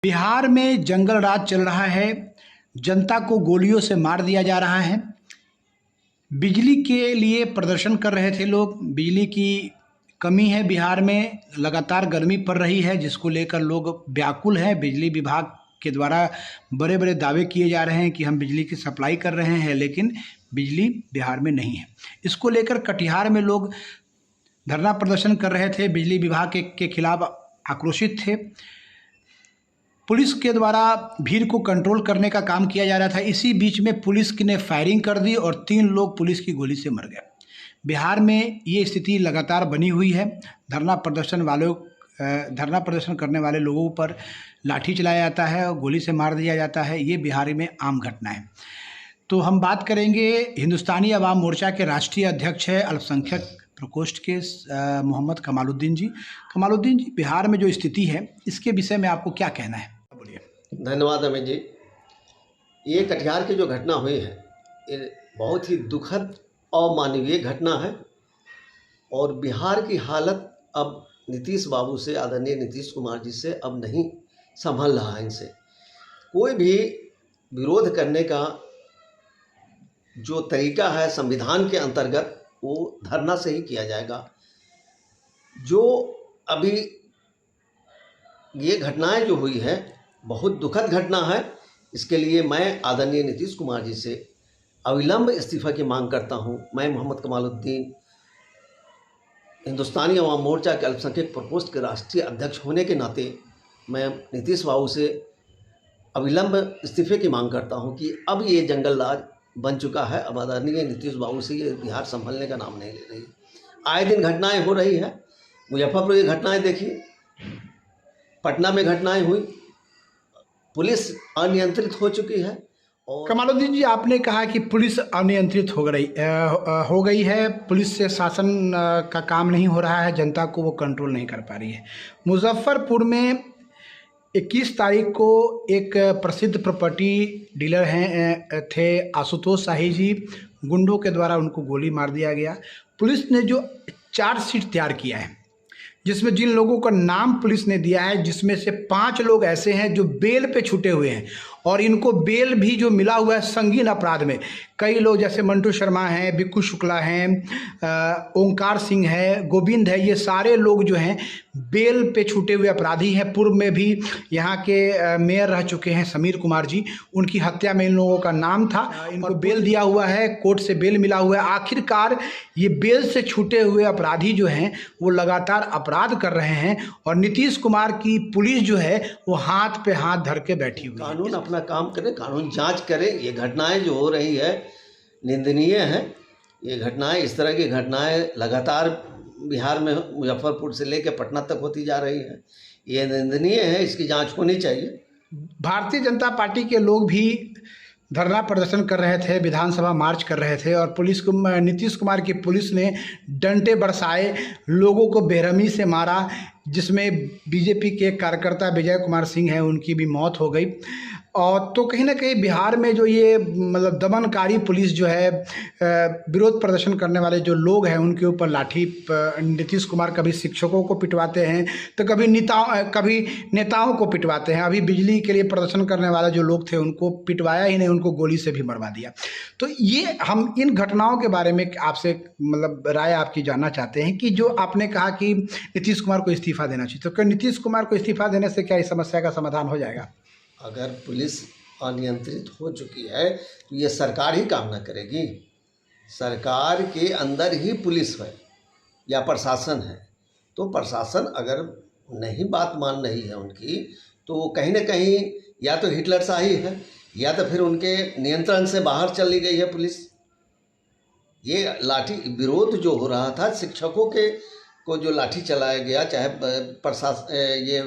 बिहार में जंगल राज चल रहा है। जनता को गोलियों से मार दिया जा रहा है। बिजली के लिए प्रदर्शन कर रहे थे लोग। बिजली की कमी है बिहार में, लगातार गर्मी पड़ रही है, जिसको लेकर लोग व्याकुल हैं। बिजली विभाग के द्वारा बड़े बड़े दावे किए जा रहे हैं कि हम बिजली की सप्लाई कर रहे हैं, लेकिन बिजली बिहार में नहीं है। इसको लेकर कटिहार में लोग धरना प्रदर्शन कर रहे थे, बिजली विभाग के खिलाफ आक्रोशित थे। पुलिस के द्वारा भीड़ को कंट्रोल करने का काम किया जा रहा था। इसी बीच में पुलिस ने फायरिंग कर दी और 3 लोग पुलिस की गोली से मर गए। बिहार में ये स्थिति लगातार बनी हुई है। धरना प्रदर्शन करने वाले लोगों पर लाठी चलाया जाता है और गोली से मार दिया जाता है। ये बिहार में आम घटना है। तो हम बात करेंगे हिंदुस्तानी अवाम मोर्चा के राष्ट्रीय अध्यक्ष है, अल्पसंख्यक प्रकोष्ठ के मोहम्मद कमालुद्दीन जी। कमालुद्दीन जी, बिहार में जो स्थिति है इसके विषय में आपको क्या कहना है? बोलिए। धन्यवाद अमित जी। ये कटिहार की जो घटना हुई है ये बहुत ही दुखद और मानवीय घटना है और बिहार की हालत अब नीतीश बाबू से, आदरणीय नीतीश कुमार जी से अब नहीं संभल रहा है। इनसे कोई भी विरोध करने का जो तरीका है संविधान के अंतर्गत वो धरना से ही किया जाएगा। जो अभी ये घटनाएं जो हुई है बहुत दुखद घटना है। इसके लिए मैं आदरणीय नीतीश कुमार जी से अविलंब इस्तीफा की मांग करता हूं। मैं मोहम्मद कमालुद्दीन हिंदुस्तानी अवाम मोर्चा के अल्पसंख्यक प्रकोष्ठ के राष्ट्रीय अध्यक्ष होने के नाते मैं नीतीश बाबू से अविलंब इस्तीफे की मांग करता हूं कि अब ये जंगल राज बन चुका है। अब आदरणीय नीतीश बाबू से ये बिहार संभलने का नाम नहीं ले रही। आए दिन घटनाएं हो रही है। मुजफ्फरपुर की घटनाएं देखिए, पटना में घटनाएं हुई, पुलिस अनियंत्रित हो चुकी है। और कमालुद्दीन जी, आपने कहा कि पुलिस अनियंत्रित हो गई है। पुलिस से शासन का काम नहीं हो रहा है, जनता को वो कंट्रोल नहीं कर पा रही है। मुजफ्फरपुर में 21 तारीख को एक प्रसिद्ध प्रॉपर्टी डीलर थे आशुतोष शाही जी, गुंडों के द्वारा उनको गोली मार दिया गया। पुलिस ने जो चार्जशीट तैयार किया है, जिसमें जिन लोगों का नाम पुलिस ने दिया है, जिसमें से 5 लोग ऐसे हैं जो बेल पे छूटे हुए हैं और इनको बेल भी जो मिला हुआ है संगीन अपराध में। कई लोग जैसे मंटू शर्मा हैं, बिक्कू शुक्ला हैं, ओंकार सिंह है, गोविंद है, ये सारे लोग जो हैं बेल पे छूटे हुए अपराधी हैं। पूर्व में भी यहाँ के मेयर रह चुके हैं समीर कुमार जी, उनकी हत्या में इन लोगों का नाम था। इनको बेल दिया हुआ है, कोर्ट से बेल मिला हुआ है। आखिरकार ये बेल से छूटे हुए अपराधी जो हैं वो लगातार अपराध कर रहे हैं और नीतीश कुमार की पुलिस जो है वो हाथ पे हाथ धर के बैठी हुई है। कानून अपना काम करे, कानून जांच करे। ये घटनाएं जो हो रही है निंदनीय है। ये घटनाएं, इस तरह की घटनाएं लगातार बिहार में मुजफ्फरपुर से लेकर पटना तक होती जा रही है। ये निंदनीय है, इसकी जांच होनी चाहिए। भारतीय जनता पार्टी के लोग भी धरना प्रदर्शन कर रहे थे, विधानसभा मार्च कर रहे थे और नीतीश कुमार की पुलिस ने डंडे बरसाए, लोगों को बेरहमी से मारा, जिसमें बीजेपी के कार्यकर्ता विजय कुमार सिंह हैं, उनकी भी मौत हो गई। और तो कहीं ना कहीं बिहार में जो ये मतलब दमनकारी पुलिस जो है, विरोध प्रदर्शन करने वाले जो लोग हैं उनके ऊपर लाठी, नीतीश कुमार कभी शिक्षकों को पिटवाते हैं तो कभी नेताओं को पिटवाते हैं। अभी बिजली के लिए प्रदर्शन करने वाले जो लोग थे उनको पिटवाया ही नहीं, उनको गोली से भी मरवा दिया। तो ये हम इन घटनाओं के बारे में आपसे मतलब राय आपकी जानना चाहते हैं कि जो आपने कहा कि नीतीश कुमार को इस्तीफा देना चाहिए, तो क्या नीतीश कुमार को इस्तीफा देने से क्या इस समस्या का समाधान हो जाएगा? अगर पुलिस अनियंत्रित हो चुकी है तो ये सरकार ही काम ना करेगी। सरकार के अंदर ही पुलिस है या प्रशासन है, तो प्रशासन अगर नहीं बात मान रही है उनकी, तो कहीं ना कहीं या तो हिटलरशाही है या तो फिर उनके नियंत्रण से बाहर चली गई है पुलिस। ये लाठी विरोध जो हो रहा था, शिक्षकों को जो लाठी चलाया गया, चाहे प्रशासन ये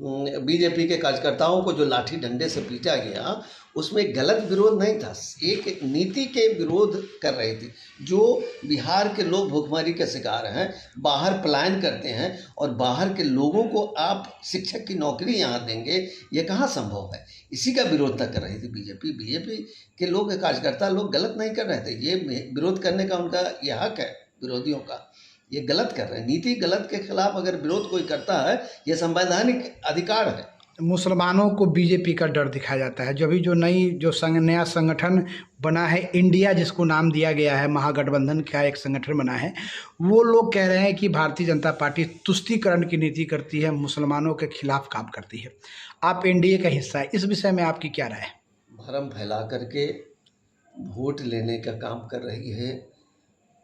बीजेपी के कार्यकर्ताओं को जो लाठी डंडे से पीटा गया, उसमें गलत विरोध नहीं था, एक नीति के विरोध कर रही थी। जो बिहार के लोग भूखमरी के शिकार हैं, बाहर पलायन करते हैं और बाहर के लोगों को आप शिक्षक की नौकरी यहाँ देंगे, ये कहाँ संभव है? इसी का विरोध तक कर रही थी बीजेपी के लोग, कार्यकर्ता लोग गलत नहीं कर रहे थे। ये विरोध करने का उनका ये हक है, विरोधियों का। ये गलत कर रहे हैं। नीति गलत के खिलाफ अगर विरोध कोई करता है, ये संवैधानिक अधिकार है। मुसलमानों को बीजेपी का डर दिखाया जाता है। जब भी जो नया संगठन बना है इंडिया, जिसको नाम दिया गया है, महागठबंधन का एक संगठन बना है, वो लोग कह रहे हैं कि भारतीय जनता पार्टी तुष्टीकरण की नीति करती है, मुसलमानों के खिलाफ काम करती है। आप एनडीए का हिस्सा है, इस विषय में आपकी क्या राय है? भरम फैला करके वोट लेने का काम कर रही है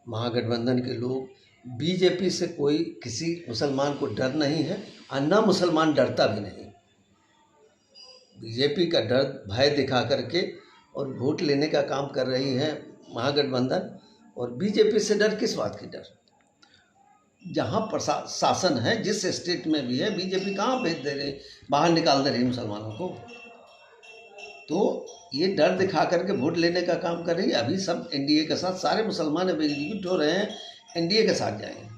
महागठबंधन के लोग। बीजेपी से कोई किसी मुसलमान को डर नहीं है और ना मुसलमान डरता भी नहीं। बीजेपी का डर भय दिखा करके और वोट लेने का काम कर रही है महागठबंधन। और बीजेपी से डर किस बात की डर? जहाँ शासन है, जिस स्टेट में भी है, बीजेपी कहाँ भेज दे रही, बाहर निकाल दे रही मुसलमानों को। तो ये डर दिखा करके वोट लेने का काम कर रही है। अभी सब एनडीए के साथ, सारे मुसलमान अब एकजुट हो रहे हैं, एनडीए के साथ जाएंगे।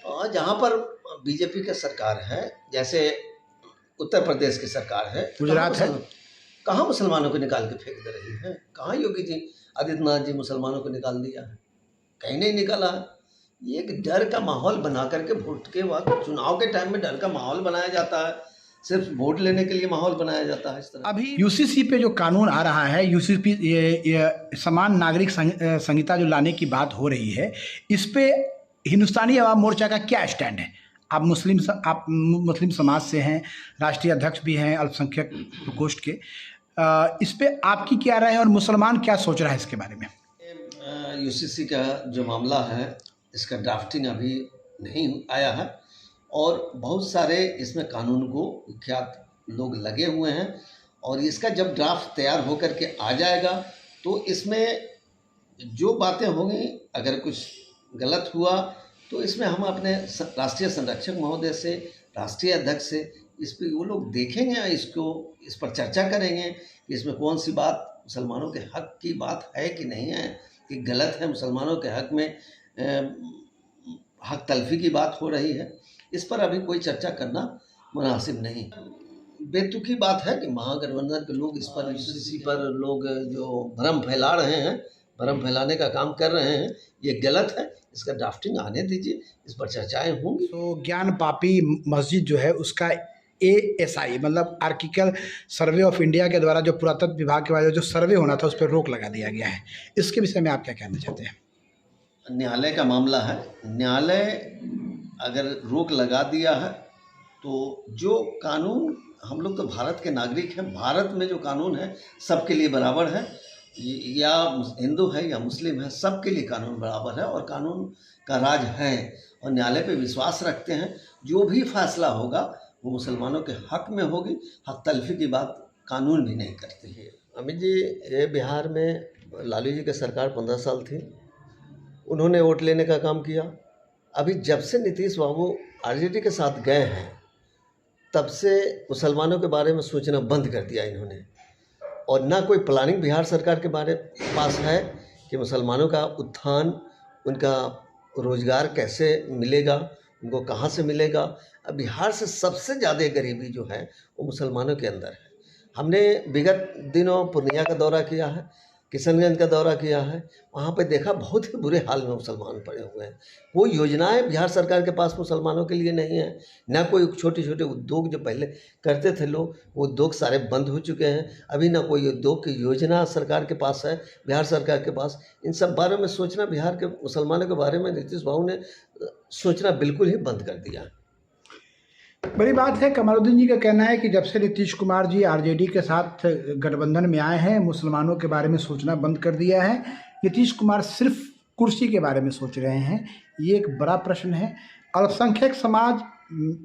और जहाँ पर बीजेपी का सरकार है, जैसे उत्तर प्रदेश की सरकार है, गुजरात है, कहाँ मुसलमानों को निकाल के फेंक दे रही है? कहाँ योगी जी आदित्यनाथ जी मुसलमानों को निकाल दिया है? कहीं नहीं निकाला। ये एक डर का माहौल बना करके वोट के वक्त, चुनाव के टाइम में डर का माहौल बनाया जाता है, सिर्फ वोट लेने के लिए माहौल बनाया जाता है इस तरह। अभी यूसीसी पे जो कानून आ रहा है, यूसीसी ये समान नागरिक संहिता जो लाने की बात हो रही है, इस पे हिंदुस्तानी अवाम मोर्चा का क्या स्टैंड है? आप मुस्लिम समाज से हैं, राष्ट्रीय अध्यक्ष भी हैं अल्पसंख्यक प्रकोष्ठ के, इस पे आपकी क्या राय है और मुसलमान क्या सोच रहा है इसके बारे में? यूसीसी का जो मामला है, इसका ड्राफ्टिंग अभी नहीं आया है और बहुत सारे इसमें कानून को विख्यात लोग लगे हुए हैं। और इसका जब ड्राफ्ट तैयार होकर के आ जाएगा तो इसमें जो बातें होंगी, अगर कुछ गलत हुआ तो इसमें हम अपने राष्ट्रीय संरक्षक महोदय से, राष्ट्रीय अध्यक्ष से, इस पर वो लोग देखेंगे, इस पर चर्चा करेंगे कि इसमें कौन सी बात मुसलमानों के हक की बात है कि नहीं है, कि गलत है, मुसलमानों के हक में हक तलफी की बात हो रही है। इस पर अभी कोई चर्चा करना मुनासिब नहीं। बेतुकी बात है कि महागठबंधन के लोग इस पर, यूसीसी पर लोग जो भ्रम फैला रहे हैं, भ्रम फैलाने का काम कर रहे हैं, ये गलत है। इसका ड्राफ्टिंग आने दीजिए, इस पर चर्चाएं होंगी। तो ज्ञान पापी मस्जिद जो है उसका ASI मतलब आर्किकल सर्वे ऑफ इंडिया के द्वारा जो पुरातत्व विभाग के द्वारा जो सर्वे होना था, उस पर रोक लगा दिया गया है। इसके विषय में आप क्या कहना चाहते हैं? न्यायालय का मामला है। न्यायालय अगर रोक लगा दिया है तो जो कानून, हम लोग तो भारत के नागरिक हैं, भारत में जो कानून है सबके लिए बराबर है, या हिंदू है या मुस्लिम है, सबके लिए कानून बराबर है और कानून का राज है। और न्यायालय पे विश्वास रखते हैं, जो भी फैसला होगा वो मुसलमानों के हक में होगी। हक तलफी की बात कानून भी नहीं करते हैं। अमित जी, ये बिहार में लालू जी की सरकार 15 साल थी, उन्होंने वोट लेने का काम किया। अभी जब से नीतीश बाबू आरजेडी के साथ गए हैं, तब से मुसलमानों के बारे में सोचना बंद कर दिया इन्होंने। और ना कोई प्लानिंग बिहार सरकार के पास है कि मुसलमानों का उत्थान, उनका रोज़गार कैसे मिलेगा, उनको कहाँ से मिलेगा। अब बिहार से सबसे ज़्यादा गरीबी जो है वो मुसलमानों के अंदर है। हमने विगत दिनों पूर्णिया का दौरा किया है, किशनगंज का दौरा किया है, वहाँ पे देखा बहुत ही बुरे हाल में मुसलमान पड़े हुए हैं। वो योजनाएं बिहार सरकार के पास मुसलमानों के लिए नहीं है, ना कोई छोटे छोटे उद्योग जो पहले करते थे लोग, वो उद्योग सारे बंद हो चुके हैं। अभी ना कोई उद्योग की योजना सरकार के पास है, बिहार सरकार के पास। इन सब बारे में सोचना, बिहार के मुसलमानों के बारे में नीतीश बाबू ने सोचना बिल्कुल ही बंद कर दिया। बड़ी बात है। कमालुद्दीन जी का कहना है कि जब से नीतीश कुमार जी आरजेडी के साथ गठबंधन में आए हैं, मुसलमानों के बारे में सोचना बंद कर दिया है। नीतीश कुमार सिर्फ कुर्सी के बारे में सोच रहे हैं, ये एक बड़ा प्रश्न है। अल्पसंख्यक समाज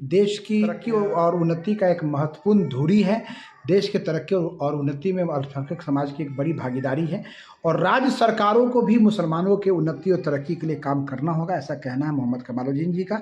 देश की तरक्की और उन्नति का एक महत्वपूर्ण धुरी है। देश के तरक्की और उन्नति में अल्पसंख्यक समाज की एक बड़ी भागीदारी है और राज्य सरकारों को भी मुसलमानों के उन्नति और तरक्की के लिए काम करना होगा, ऐसा कहना है मोहम्मद कमालुद्दीन जी का।